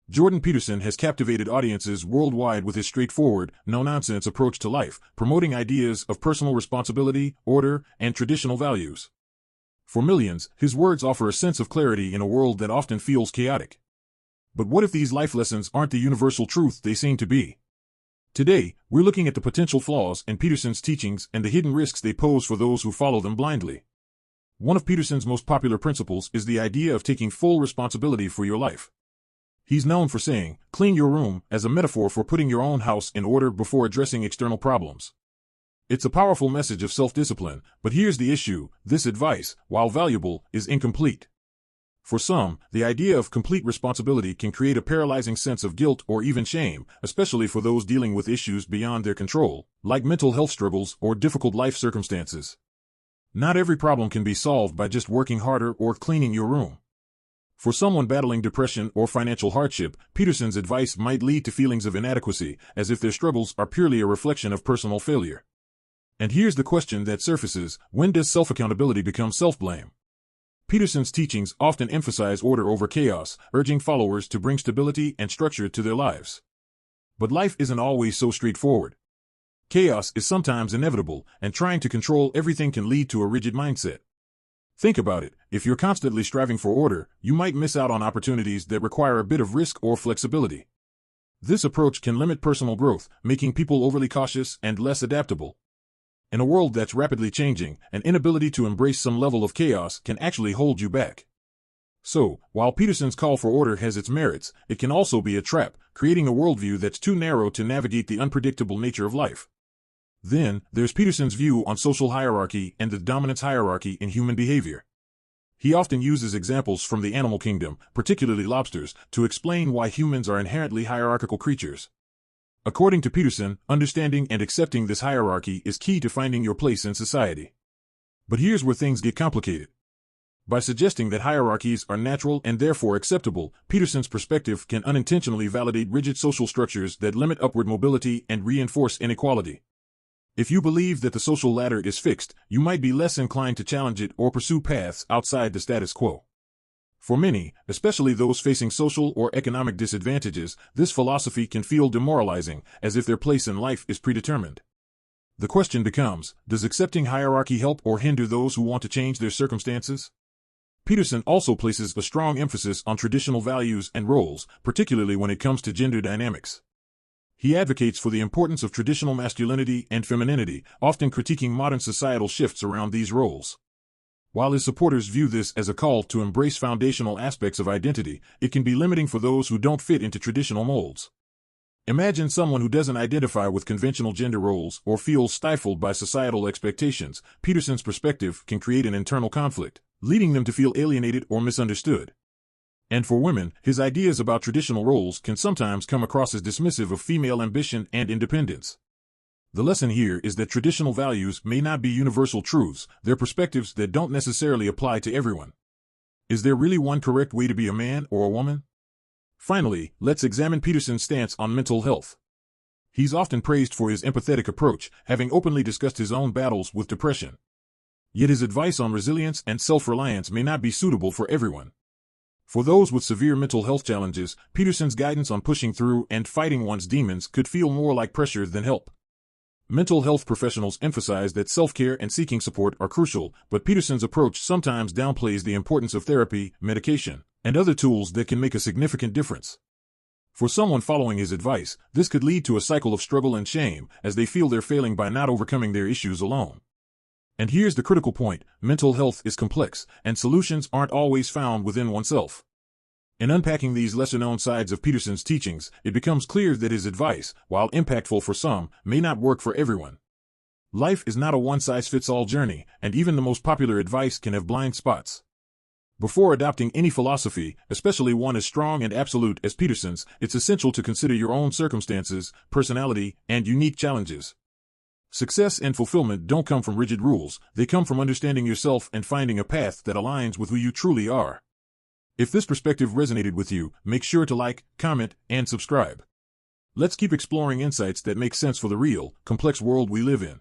Jordan Peterson has captivated audiences worldwide with his straightforward, no-nonsense approach to life, promoting ideas of personal responsibility, order, and traditional values. For millions, his words offer a sense of clarity in a world that often feels chaotic. But what if these life lessons aren't the universal truth they seem to be? Today, we're looking at the potential flaws in Peterson's teachings and the hidden risks they pose for those who follow them blindly. One of Peterson's most popular principles is the idea of taking full responsibility for your life. He's known for saying, "Clean your room," as a metaphor for putting your own house in order before addressing external problems. It's a powerful message of self-discipline, but here's the issue: this advice, while valuable, is incomplete. For some, the idea of complete responsibility can create a paralyzing sense of guilt or even shame, especially for those dealing with issues beyond their control, like mental health struggles or difficult life circumstances. Not every problem can be solved by just working harder or cleaning your room. For someone battling depression or financial hardship, Peterson's advice might lead to feelings of inadequacy, as if their struggles are purely a reflection of personal failure. And here's the question that surfaces: when does self-accountability become self-blame? Peterson's teachings often emphasize order over chaos, urging followers to bring stability and structure to their lives. But life isn't always so straightforward. Chaos is sometimes inevitable, and trying to control everything can lead to a rigid mindset. Think about it: if you're constantly striving for order, you might miss out on opportunities that require a bit of risk or flexibility. This approach can limit personal growth, making people overly cautious and less adaptable. In a world that's rapidly changing, an inability to embrace some level of chaos can actually hold you back. So, while Peterson's call for order has its merits, it can also be a trap, creating a worldview that's too narrow to navigate the unpredictable nature of life. Then, there's Peterson's view on social hierarchy and the dominance hierarchy in human behavior. He often uses examples from the animal kingdom, particularly lobsters, to explain why humans are inherently hierarchical creatures. According to Peterson, understanding and accepting this hierarchy is key to finding your place in society. But here's where things get complicated. By suggesting that hierarchies are natural and therefore acceptable, Peterson's perspective can unintentionally validate rigid social structures that limit upward mobility and reinforce inequality. If you believe that the social ladder is fixed, you might be less inclined to challenge it or pursue paths outside the status quo. For many, especially those facing social or economic disadvantages, this philosophy can feel demoralizing, as if their place in life is predetermined. The question becomes, does accepting hierarchy help or hinder those who want to change their circumstances? Peterson also places a strong emphasis on traditional values and roles, particularly when it comes to gender dynamics. He advocates for the importance of traditional masculinity and femininity, often critiquing modern societal shifts around these roles. While his supporters view this as a call to embrace foundational aspects of identity, it can be limiting for those who don't fit into traditional molds. Imagine someone who doesn't identify with conventional gender roles or feels stifled by societal expectations. Peterson's perspective can create an internal conflict, leading them to feel alienated or misunderstood. And for women, his ideas about traditional roles can sometimes come across as dismissive of female ambition and independence. The lesson here is that traditional values may not be universal truths, they're perspectives that don't necessarily apply to everyone. Is there really one correct way to be a man or a woman? Finally, let's examine Peterson's stance on mental health. He's often praised for his empathetic approach, having openly discussed his own battles with depression. Yet his advice on resilience and self-reliance may not be suitable for everyone. For those with severe mental health challenges, Peterson's guidance on pushing through and fighting one's demons could feel more like pressure than help. Mental health professionals emphasize that self-care and seeking support are crucial, but Peterson's approach sometimes downplays the importance of therapy, medication, and other tools that can make a significant difference. For someone following his advice, this could lead to a cycle of struggle and shame, as they feel they're failing by not overcoming their issues alone. And here's the critical point: mental health is complex, and solutions aren't always found within oneself. In unpacking these lesser-known sides of Peterson's teachings, it becomes clear that his advice, while impactful for some, may not work for everyone. Life is not a one-size-fits-all journey, and even the most popular advice can have blind spots. Before adopting any philosophy, especially one as strong and absolute as Peterson's, it's essential to consider your own circumstances, personality, and unique challenges. Success and fulfillment don't come from rigid rules, they come from understanding yourself and finding a path that aligns with who you truly are. If this perspective resonated with you, make sure to like, comment, and subscribe. Let's keep exploring insights that make sense for the real, complex world we live in.